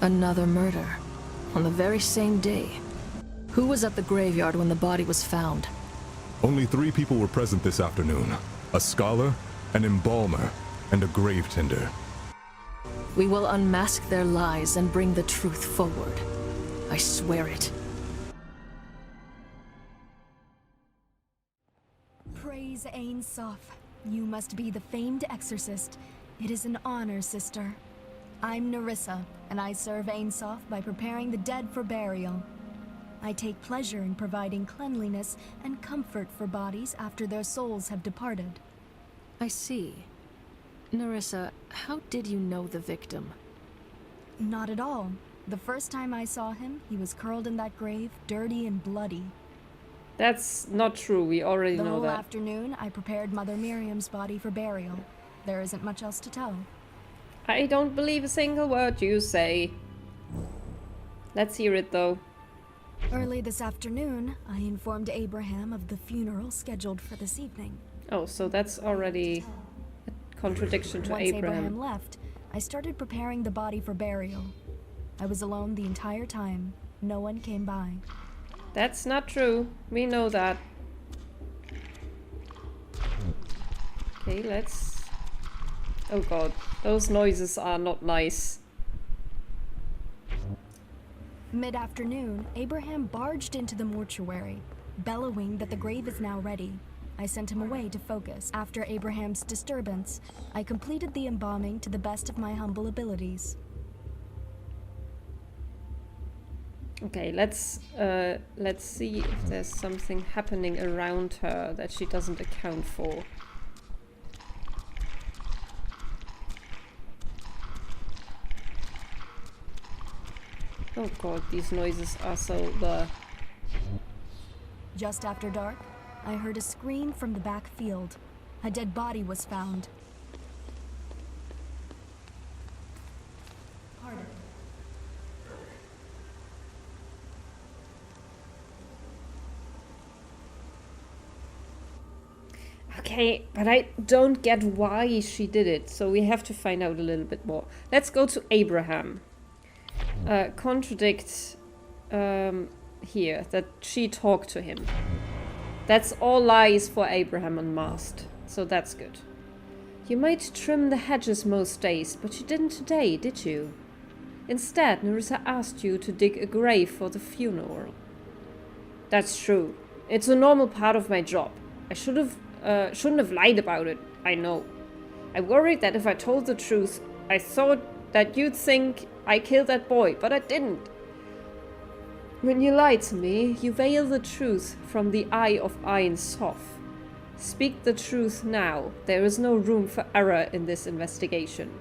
Another murder. On the very same day. Who was at the graveyard when the body was found? Only 3 people were present this afternoon. A scholar, an embalmer, and a grave tender. We will unmask their lies and bring the truth forward. I swear it. Praise Ain Soph. You must be the famed exorcist. It is an honor, sister. I'm Nerissa, and I serve Ain Soph by preparing the dead for burial. I take pleasure in providing cleanliness and comfort for bodies after their souls have departed. I see. Nerissa, how did you know the victim? Not at all. The first time I saw him, he was curled in that grave, dirty and bloody. That's not true, we already The know whole that. afternoon, I prepared Mother Miriam's body for burial. There isn't much else to tell. I don't believe a single word you say. Let's hear it though. Early this afternoon, I informed Abraham of the funeral scheduled for this evening. Oh, so that's already a contradiction to Once Abraham. left, I started preparing the body for burial. I was alone the entire time. No one came by. That's not true. We know that. Okay, let's... Oh god, those noises are not nice. Mid-afternoon, Abraham barged into the mortuary, bellowing that the grave is now ready. I sent him away to focus. After Abraham's disturbance, I completed the embalming to the best of my humble abilities. Okay, let's see if there's something happening around her that she doesn't account for. Oh god, these noises are so the... Just after dark, I heard a scream from the back field. A dead body was found. Pardon. Okay, but I don't get why she did it, so we have to find out a little bit more. Let's go to Abraham. Contradict here, that she talked to him. That's all lies for Abraham unmasked, so that's good. You might trim the hedges most days, but you didn't today, did you? Instead, Nerissa asked you to dig a grave for the funeral. That's true. It's a normal part of my job. I shouldn't have lied about it, I know. I worried that if I told the truth, I thought that you'd think I killed that boy, but I didn't. When you lie to me, you veil the truth from the eye of Ain Soph. Speak the truth now. There is no room for error in this investigation.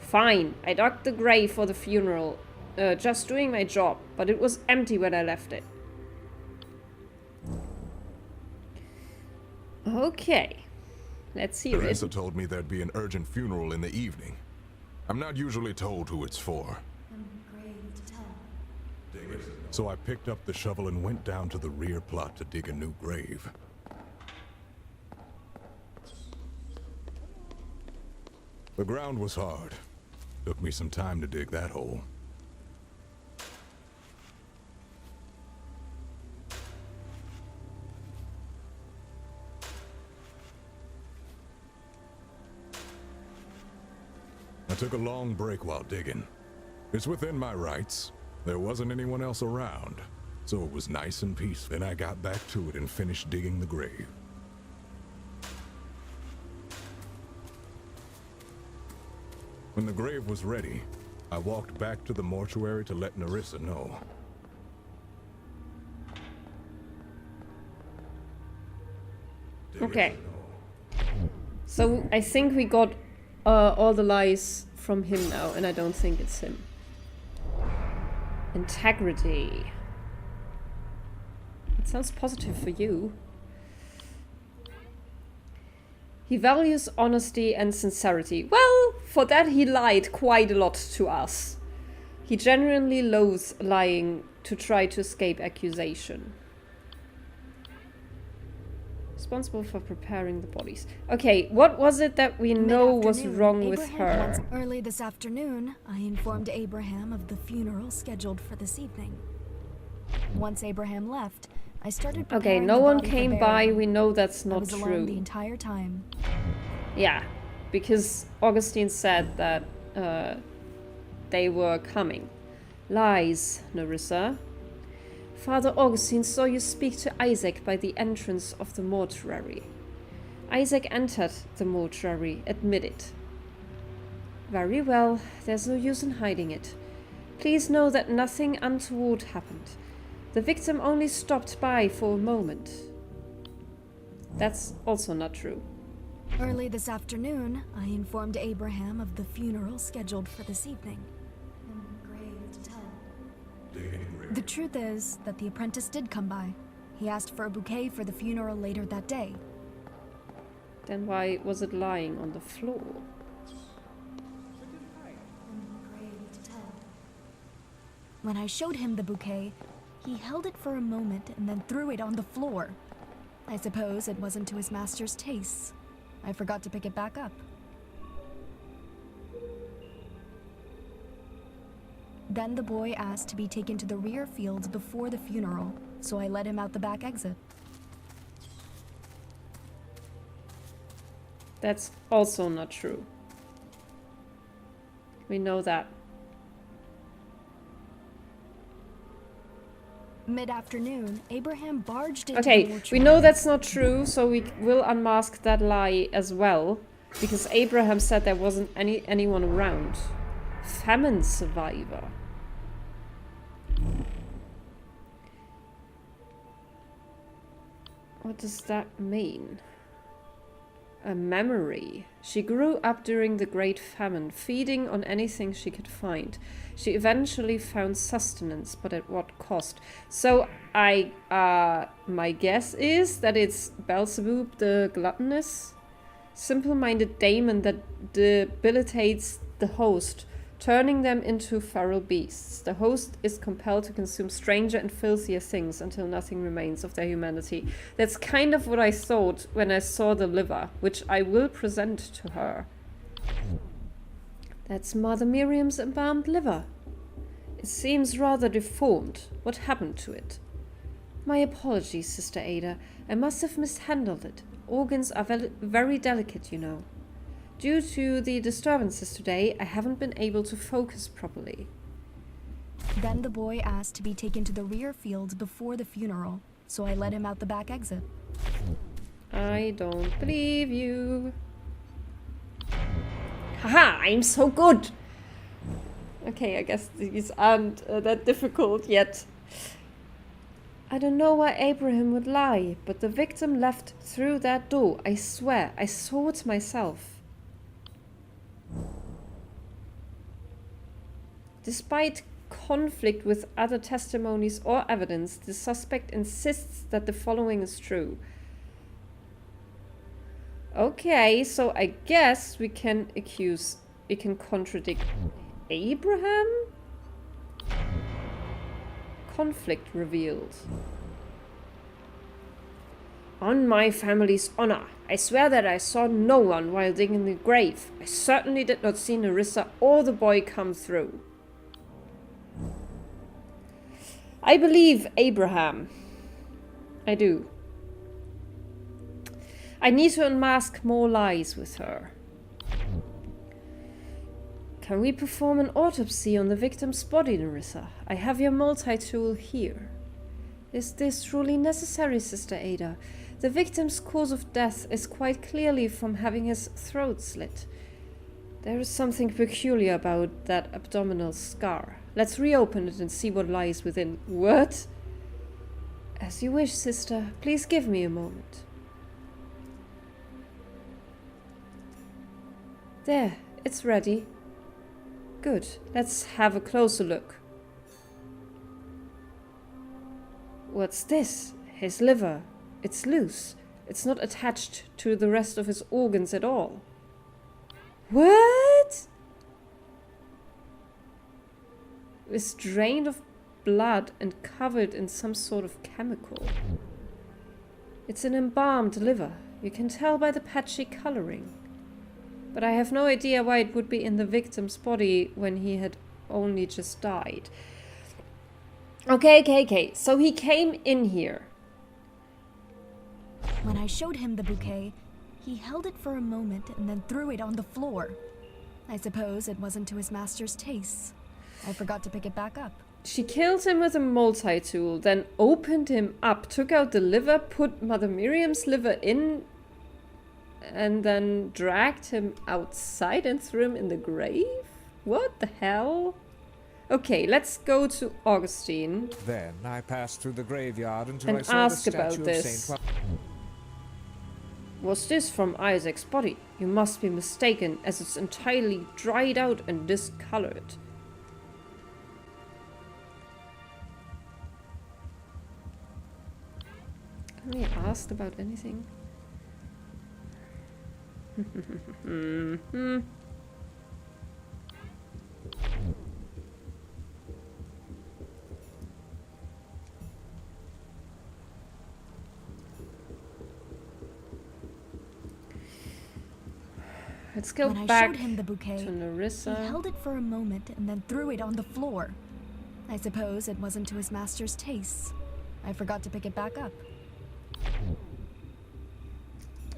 Fine, I dug the grave for the funeral, just doing my job, but it was empty when I left it. Okay, let's hear it. Nerissa told me there'd be an urgent funeral in the evening. I'm not usually told who it's for. So I picked up the shovel and went down to the rear plot to dig a new grave. The ground was hard. Took me some time to dig that hole. I took a long break while digging. It's within my rights. There wasn't anyone else around, so it was nice and peaceful. Then I got back to it and finished digging the grave. When the grave was ready, I walked back to the mortuary to let Nerissa know. Okay. So I think we got all the lies from him now, and I don't think it's him. Integrity. It sounds positive for you. He values honesty and sincerity. Well, for that he lied quite a lot to us. He genuinely loathes lying to try to escape accusation. Responsible for preparing the bodies. Okay, what was it that we know was wrong with her? Early this afternoon, I informed Abraham of the funeral scheduled for this evening. Once Abraham left, I started preparing Okay, no the one body for came by. burial. We know that's I not was alone true. the entire time. Yeah, because Augustine said that they were coming. Lies, Nerissa. Father Augustine saw you speak to Isaac by the entrance of the mortuary. Isaac entered the mortuary, admit it. Very well, there's no use in hiding it. Please know that nothing untoward happened. The victim only stopped by for a moment. That's also not true. Early this afternoon, I informed Abraham of the funeral scheduled for this evening. The truth is that the apprentice did come by. He asked for a bouquet for the funeral later that day. Then why was it lying on the floor? When I showed him the bouquet, he held it for a moment and then threw it on the floor. I suppose it wasn't to his master's tastes. I forgot to pick it back up. Then the boy asked to be taken to the rear fields before the funeral, so I let him out the back exit. That's also not true. We know that. Mid-afternoon, Abraham barged into the Okay, mortuary. we know that's not true, so we will unmask that lie as well. Because Abraham said there wasn't anyone around. Famine survivor. What does that mean? A memory. She grew up during the Great Famine, feeding on anything she could find. She eventually found sustenance, but at what cost? So my guess is that it's Beelzebub the gluttonous, simple-minded daemon that debilitates the host, turning them into feral beasts. The host is compelled to consume stranger and filthier things until nothing remains of their humanity. That's kind of what I thought when I saw the liver, which I will present to her. That's Mother Miriam's embalmed liver. It seems rather deformed. What happened to it? My apologies, Sister Ada. I must have mishandled it. Organs are very delicate, you know. Due to the disturbances today, I haven't been able to focus properly. Then the boy asked to be taken to the rear fields before the funeral, so I let him out the back exit. I don't believe you. Haha, I'm so good! Okay, I guess these aren't that difficult yet. I don't know why Abraham would lie, but the victim left through that door. I swear, I saw it myself. Despite conflict with other testimonies or evidence, the suspect insists that the following is true. Okay, so I guess we can contradict Abraham? Conflict revealed. On my family's honor, I swear that I saw no one while digging the grave. I certainly did not see Nerissa or the boy come through. I believe Abraham. I do. I need to unmask more lies with her. Can we perform an autopsy on the victim's body, Nerissa? I have your multi-tool here. Is this truly necessary, Sister Ada? The victim's cause of death is quite clearly from having his throat slit. There is something peculiar about that abdominal scar. Let's reopen it and see what lies within. What? As you wish, sister. Please give me a moment. There, it's ready. Good. Let's have a closer look. What's this? His liver. It's loose. It's not attached to the rest of his organs at all. What? It's drained of blood and covered in some sort of chemical. It's an embalmed liver. You can tell by the patchy coloring. But I have no idea why it would be in the victim's body when he had only just died. Okay. So he came in here. When I showed him the bouquet, he held it for a moment and then threw it on the floor. I suppose it wasn't to his master's taste. I forgot to pick it back up. She killed him with a multi-tool, then opened him up, took out the liver, put Mother Miriam's liver in, and then dragged him outside and threw him in the grave? What the hell? Okay, let's go to Augustine. Then I passed through the graveyard until and I saw ask the about statue of this. Saint. Was this from Isaac's body? You must be mistaken, as it's entirely dried out and discolored. Have we asked about anything? Let's go When back I showed him the bouquet, to Nerissa. he held it for a moment and then threw it on the floor. I suppose it wasn't to his master's taste. I forgot to pick it back up.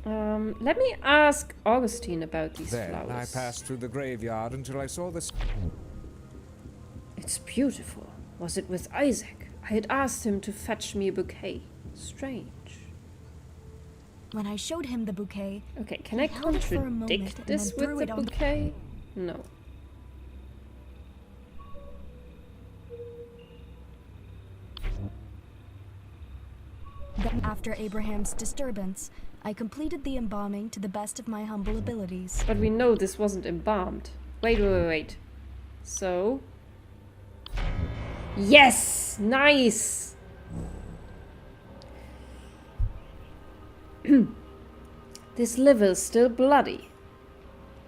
Let me ask Augustine about these Then flowers. I passed through the graveyard until I saw the. It's beautiful. Was it with Isaac? I had asked him to fetch me a bouquet. Strange. When I showed him the bouquet, Okay, can he I held it for a moment contradict and this then with threw the it on the- bouquet? No. then after Abraham's disturbance, I completed the embalming to the best of my humble abilities. But we know this wasn't embalmed. Wait. So... Yes! Nice! This liver's still bloody.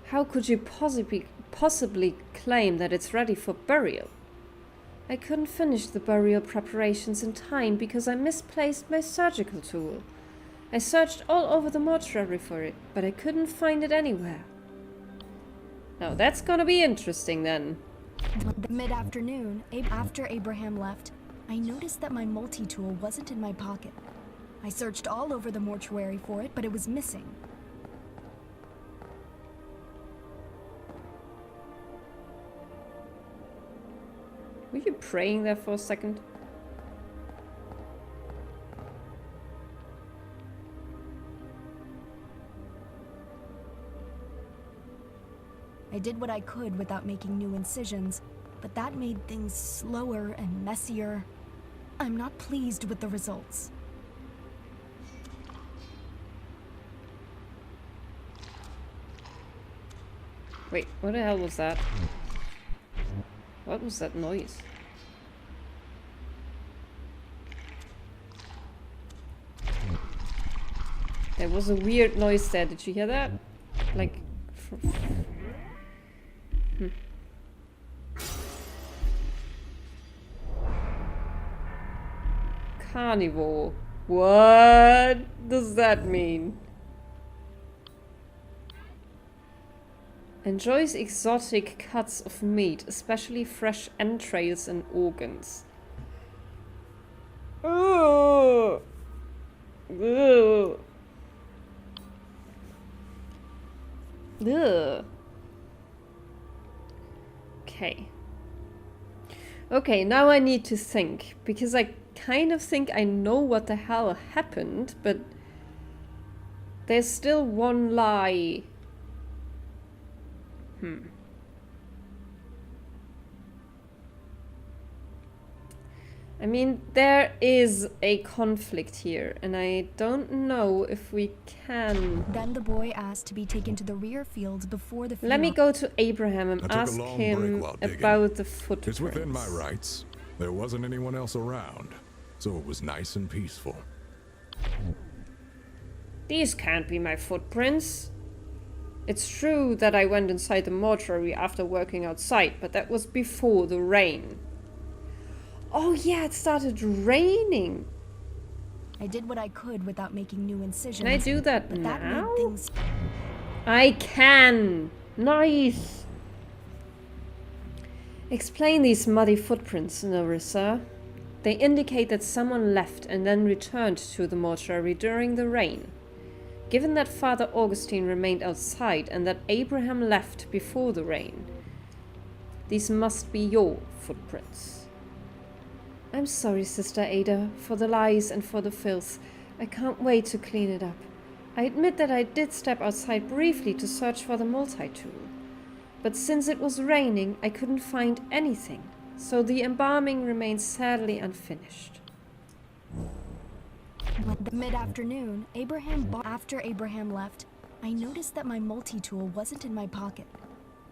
How could you possibly claim that it's ready for burial? I couldn't finish the burial preparations in time because I misplaced my surgical tool. I searched all over the mortuary for it, but I couldn't find it anywhere. Now that's gonna be interesting then. Mid-afternoon, after Abraham left, I noticed that my multi-tool wasn't in my pocket. I searched all over the mortuary for it, but it was missing. Were you praying there for a second? I did what I could without making new incisions, but that made things slower and messier. I'm not pleased with the results. Wait, what the hell was that? What was that noise? There was a weird noise there. Did you hear that? Like... Carnivore. What does that mean? Enjoys exotic cuts of meat, especially fresh entrails and organs. Ugh. Ugh. Ugh. Okay. Okay, now I need to think, because I kind of think I know what the hell happened, but there's still one lie. I mean, there is a conflict here, and I don't know if we can... Then the boy asked to be taken to the rear fields before the funeral. Let me go to Abraham and I took a ask long him break while digging. about the footprints. It's within my rights. There wasn't anyone else around, so it was nice and peaceful. These can't be my footprints. It's true that I went inside the mortuary after working outside, but that was before the rain. Oh yeah, it started raining. I did what I could without making new incisions. Can I do that but that now? made things... I can! Nice! Explain these muddy footprints, Nerissa. They indicate that someone left and then returned to the mortuary during the rain. Given that Father Augustine remained outside and that Abraham left before the rain, these must be your footprints. I'm sorry, Sister Ada, for the lies and for the filth. I can't wait to clean it up. I admit that I did step outside briefly to search for the multi-tool. But since it was raining, I couldn't find anything, so the embalming remains sadly unfinished. Mid-afternoon, after Abraham left, I noticed that my multi-tool wasn't in my pocket.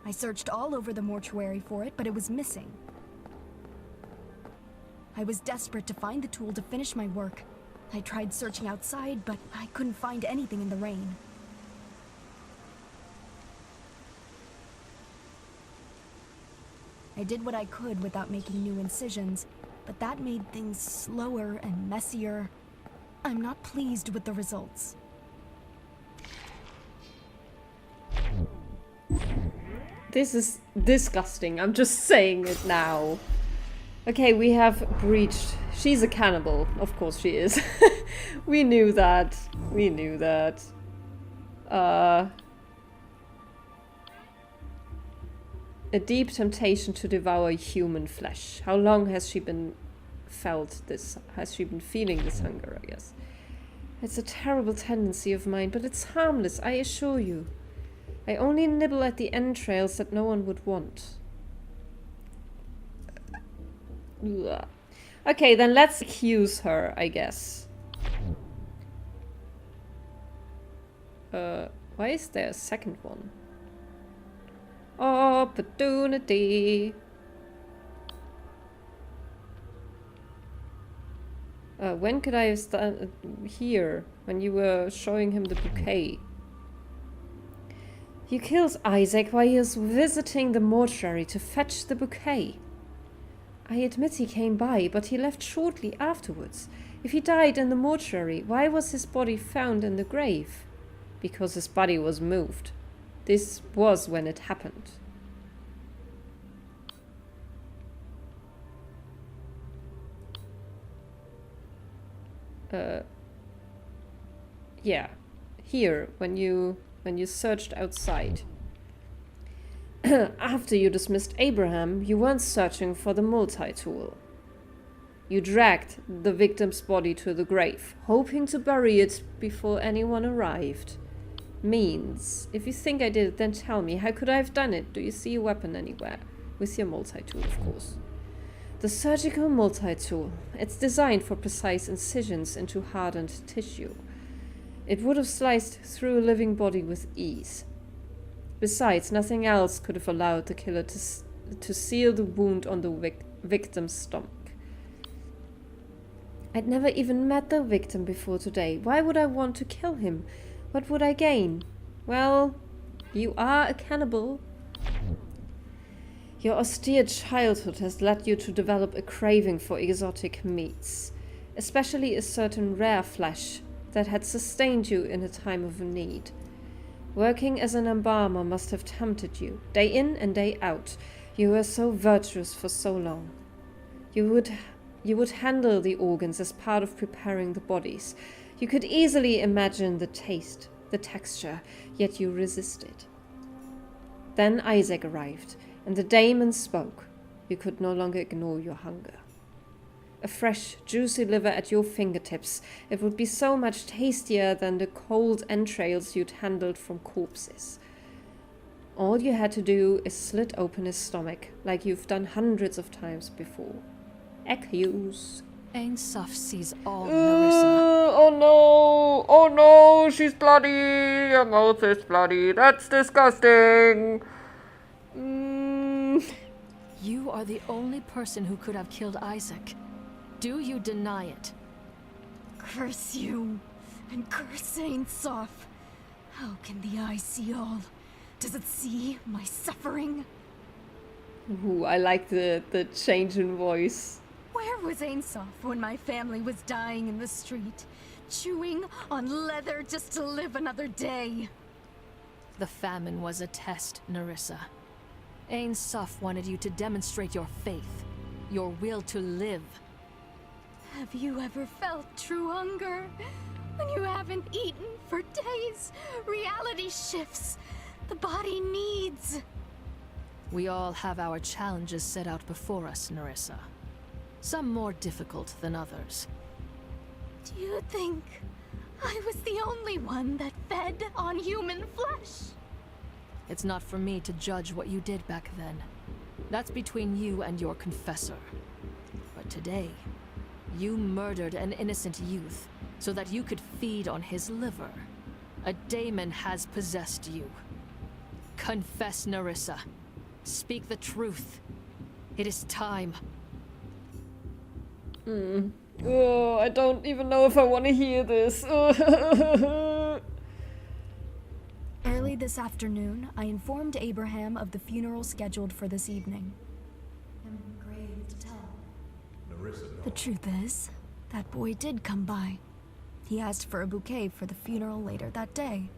I searched all over the mortuary for it, but it was missing. I was desperate to find the tool to finish my work. I tried searching outside, but I couldn't find anything in the rain. I did what I could without making new incisions, but that made things slower and messier. I'm not pleased with the results. This is disgusting. I'm just saying it now. Okay, we have breached. She's a cannibal. Of course she is. We knew that. We knew that. A deep temptation to devour human flesh. How long has she been felt this? Has she been feeling this hunger, I guess? It's a terrible tendency of mine, but it's harmless, I assure you. I only nibble at the entrails that no one would want. Ugh. Okay, then let's accuse her, I guess. Why is there a second one? Opportunity. When could I have started here? When you were showing him the bouquet. You killed Isaac while he was visiting the mortuary to fetch the bouquet. I admit he came by, but he left shortly afterwards. If he died in the mortuary, why was his body found in the grave? Because his body was moved. This was when it happened. Yeah. Here, when you searched outside. After you dismissed Abraham, you weren't searching for the multi-tool. You dragged the victim's body to the grave, hoping to bury it before anyone arrived. Means, if you think I did it, then tell me, how could I have done it? Do you see a weapon anywhere? With your multi-tool, of course. The surgical multi-tool. It's designed for precise incisions into hardened tissue. It would have sliced through a living body with ease. Besides, nothing else could have allowed the killer to seal the wound on the victim's stomach. I'd never even met the victim before today. Why would I want to kill him? What would I gain? Well, you are a cannibal. Your austere childhood has led you to develop a craving for exotic meats, especially a certain rare flesh that had sustained you in a time of need. Working as an embalmer must have tempted you, day in and day out. You were so virtuous for so long. You would handle the organs as part of preparing the bodies. You could easily imagine the taste, the texture, yet you resisted. Then Isaac arrived, and the daemons spoke. You could no longer ignore your hunger. A fresh, juicy liver at your fingertips. It would be so much tastier than the cold entrails you'd handled from corpses. All you had to do is slit open his stomach, like you've done hundreds of times before. Accuse. Ain Soph sees all, Nerissa. Oh no! Oh no! She's bloody! Her mouth is bloody. That's disgusting! You are the only person who could have killed Isaac. Do you deny it? Curse you, and curse Ain Soph. How can the eye see all? Does it see my suffering? Ooh, I like the change in voice. Where was Ainsof when my family was dying in the street, chewing on leather just to live another day? The famine was a test, Nerissa. Ain Suf wanted you to demonstrate your faith, your will to live. Have you ever felt true hunger? When you haven't eaten for days, reality shifts. The body needs. We all have our challenges set out before us, Nerissa. Some more difficult than others. Do you think I was the only one that fed on human flesh? It's not for me to judge what you did back then. That's between you and your confessor. But today, you murdered an innocent youth so that you could feed on his liver. A daemon has possessed you. Confess, Nerissa. Speak the truth. It is time. Oh, I don't even know if I want to hear this. Early this afternoon, I informed Abraham of the funeral scheduled for this evening. Nerissa, no. The truth is, that boy did come by. He asked for a bouquet for the funeral later that day.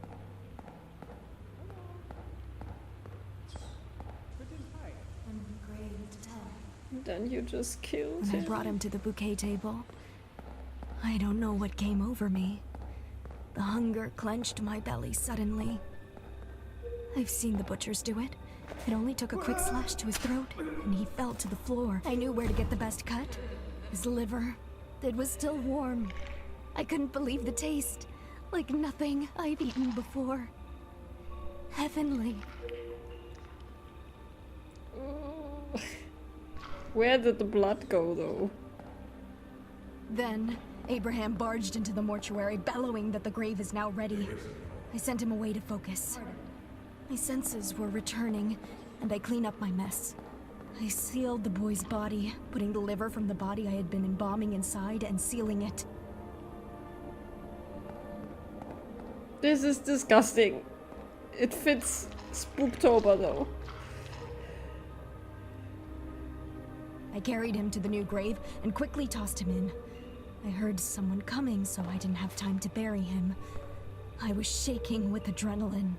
Then you just killed When I him. brought him to the bouquet table, I don't know what came over me. The hunger clenched my belly suddenly. I've seen the butchers do it. It only took a quick slash to his throat, and he fell to the floor. I knew where to get the best cut. His liver. It was still warm. I couldn't believe the taste. Like nothing I've eaten before. Heavenly. Where did the blood go, though? Then, Abraham barged into the mortuary, bellowing that the grave is now ready. I sent him away to focus. My senses were returning, and I cleaned up my mess. I sealed the boy's body, putting the liver from the body I had been embalming inside and sealing it. This is disgusting. It fits Spooktober, though. I carried him to the new grave and quickly tossed him in. I heard someone coming, so I didn't have time to bury him. I was shaking with adrenaline.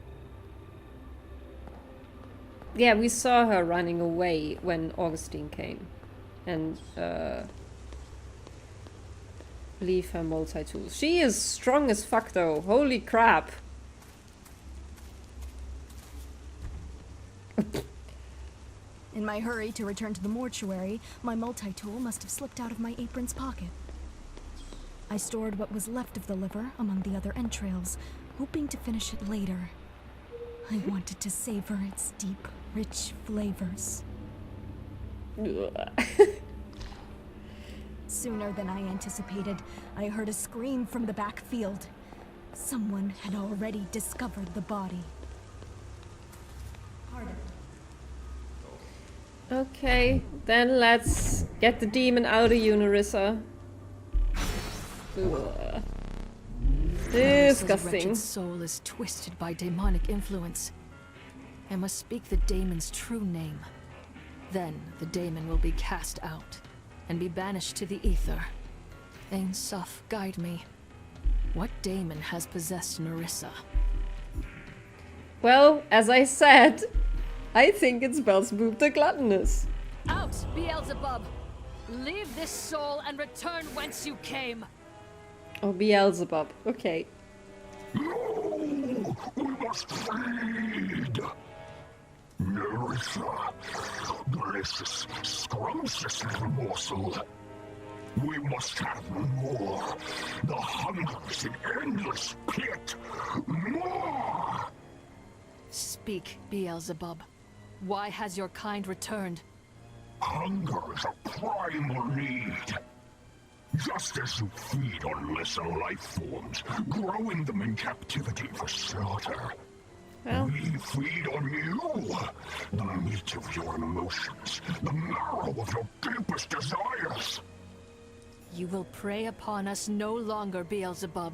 Yeah, we saw her running away when Augustine came. And, leave her multi-tools. She is strong as fuck, though. Holy crap. In my hurry to return to the mortuary, my multi-tool must have slipped out of my apron's pocket. I stored what was left of the liver among the other entrails, hoping to finish it later. I wanted to savor its deep, rich flavors. Sooner than I anticipated, I heard a scream from the backfield. Someone had already discovered the body. Pardon. Okay, then let's get the demon out of you, Nerissa. Ugh. Nerissa's Disgusting. wretched soul is twisted by demonic influence. I must speak the daemon's true name. Then the daemon will be cast out and be banished to the ether. Ain Suf, guide me. What daemon has possessed Nerissa? Well, as I said, I think it's Beelzebub the Gluttonous. Out, Beelzebub! Leave this soul and return whence you came! Oh, Beelzebub. Okay. No! We must feed! Nerissa, delicious, scrumptious little morsel. We must have more. The hunger is an endless pit. More! Speak, Beelzebub. Why has your kind returned? Hunger is a primal need. Just as you feed on lesser life forms, growing them in captivity for slaughter. Well, We feed on you, the meat of your emotions, the marrow of your deepest desires. You will prey upon us no longer, Beelzebub.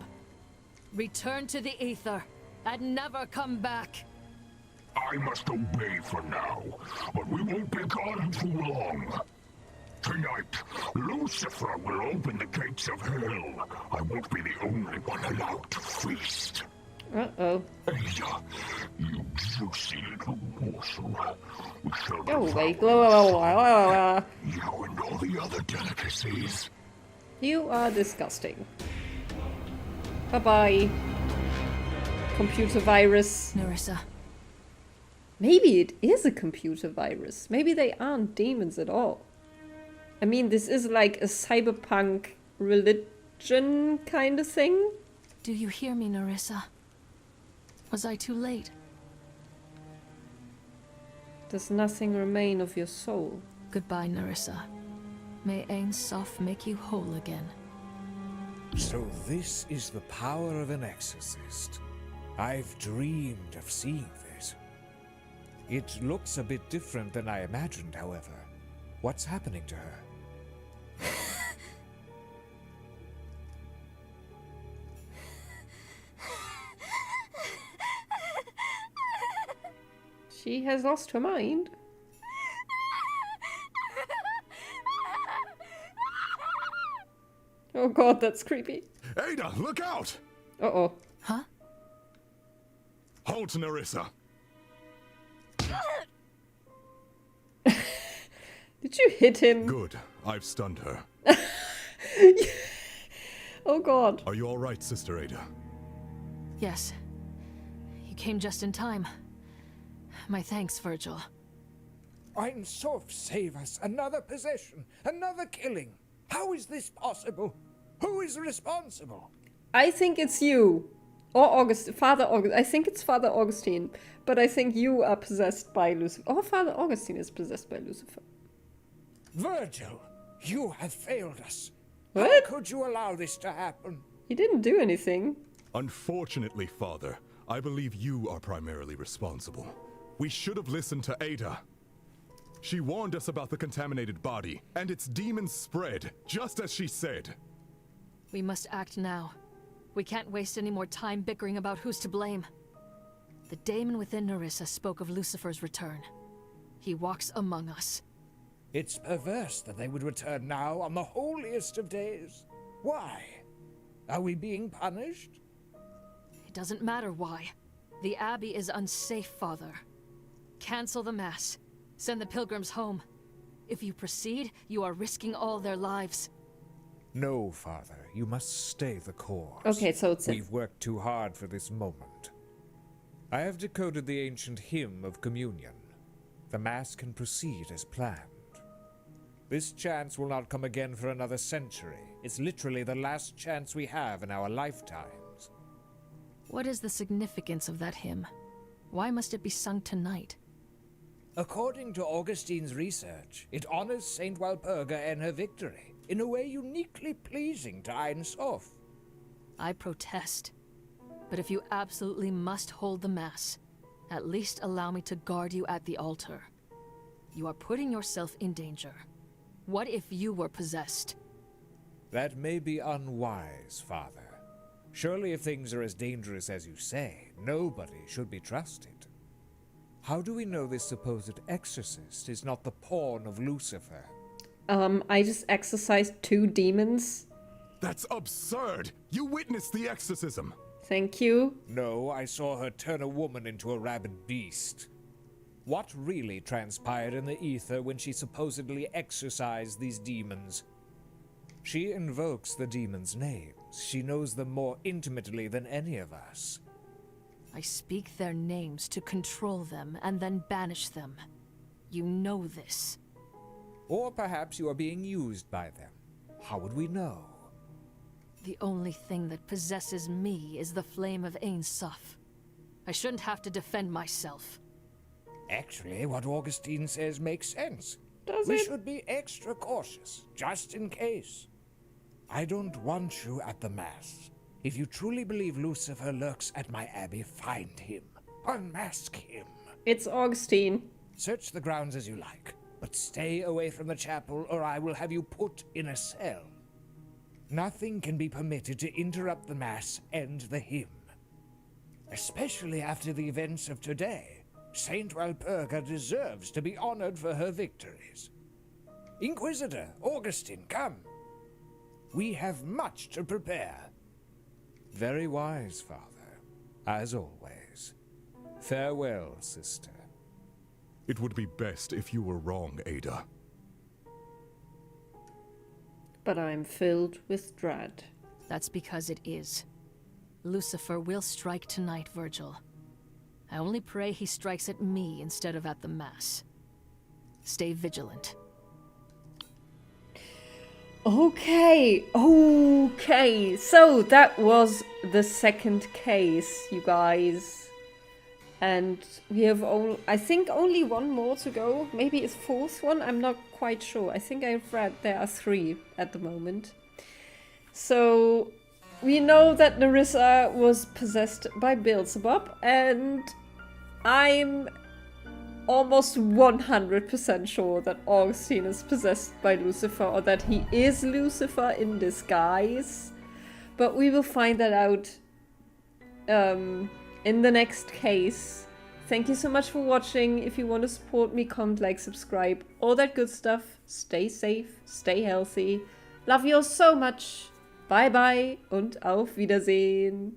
Return to the ether and never come back. I must obey for now, but we won't be gone too long. Tonight, Lucifer will open the gates of hell. I won't be the only one allowed to feast. Uh-oh. Ada, you juicy little morsel. We shall Go away. devour you and all the other delicacies. You are disgusting. Bye-bye. Computer virus. Nerissa, Maybe it is a computer virus. Maybe they aren't demons at all. I mean, this is like a cyberpunk religion kind of thing. do you hear me, Nerissa? Was I too late? Does nothing remain of your soul? Goodbye, Nerissa. May Ain Soph make you whole again. So this is the power of an exorcist. I've dreamed of seeing this. It looks a bit different than I imagined, however. What's happening to her? She has lost her mind. Oh god, that's creepy. Ada, look out! Uh-oh. Huh? Halt, Nerissa. Did you hit him? Good. I've stunned her. Oh god. Are you all right, Sister Ada? Yes. You came just in time. My thanks, Virgil. Ein Soph, save us! Another possession! Another killing! How is this possible? Who is responsible? I think it's you. Or Father Augustine. I think it's Father Augustine. But I think you are possessed by Lucifer. Or Father Augustine is possessed by Lucifer. Virgil, you have failed us. What? How could you allow this to happen? He didn't do anything. Unfortunately, Father, I believe you are primarily responsible. We should have listened to Ada. She warned us about the contaminated body, and its demons spread, just as she said. We must act now. We can't waste any more time bickering about who's to blame. The daemon within Nerissa spoke of Lucifer's return. He walks among us. It's perverse that they would return now on the holiest of days. Why? Are we being punished? It doesn't matter why. The Abbey is unsafe, Father. Cancel the Mass. Send the pilgrims home. If you proceed, you are risking all their lives. No, Father. You must stay the course. Okay, so it's We've worked too hard for this moment. I have decoded the ancient hymn of communion. The Mass can proceed as planned. This chance will not come again for another century. It's literally the last chance we have in our lifetimes. What is the significance of that hymn? Why must it be sung tonight? According to Augustine's research, it honors Saint Walpurga and her victory, in a way uniquely pleasing to Ein Soph. I protest. But if you absolutely must hold the Mass, at least allow me to guard you at the altar. You are putting yourself in danger. What if you were possessed? That may be unwise, Father. Surely if things are as dangerous as you say, nobody should be trusted. How do we know this supposed exorcist is not the pawn of Lucifer? I just exorcised 2 demons. That's absurd! You witnessed the exorcism! Thank you. No, I saw her turn a woman into a rabid beast. What really transpired in the ether when she supposedly exorcised these demons? She invokes the demons' names. She knows them more intimately than any of us. I speak their names to control them and then banish them. You know this. Or perhaps you are being used by them. How would we know? The only thing that possesses me is the flame of Ein Soph. I shouldn't have to defend myself. Actually, what Augustine says makes sense. Does We it? should be extra cautious, just in case. I don't want you at the Mass. If you truly believe Lucifer lurks at my abbey, find him. Unmask him. It's Augustine. Search the grounds as you like, but stay away from the chapel or I will have you put in a cell. Nothing can be permitted to interrupt the Mass and the hymn. Especially after the events of today. Saint Walpurga deserves to be honored for her victories. Inquisitor, Augustine, come. We have much to prepare. Very wise, Father, as always. Farewell, sister. It would be best if you were wrong, Ada. But I'm filled with dread. That's because it is. Lucifer will strike tonight, Virgil. I only pray he strikes at me instead of at the Mass. Stay vigilant. Okay, so that was the second case, you guys. And we have I think only one more to go. Maybe a fourth one, I'm not quite sure. I think I've read there are 3 at the moment. So we know that Nerissa was possessed by Beelzebub, and I'm almost 100% sure that Augustine is possessed by Lucifer, or that he is Lucifer in disguise. But we will find that out in the next case. Thank you so much for watching. If you want to support me, comment, like, subscribe, all that good stuff. Stay safe, stay healthy. Love you all so much. Bye bye und auf Wiedersehen.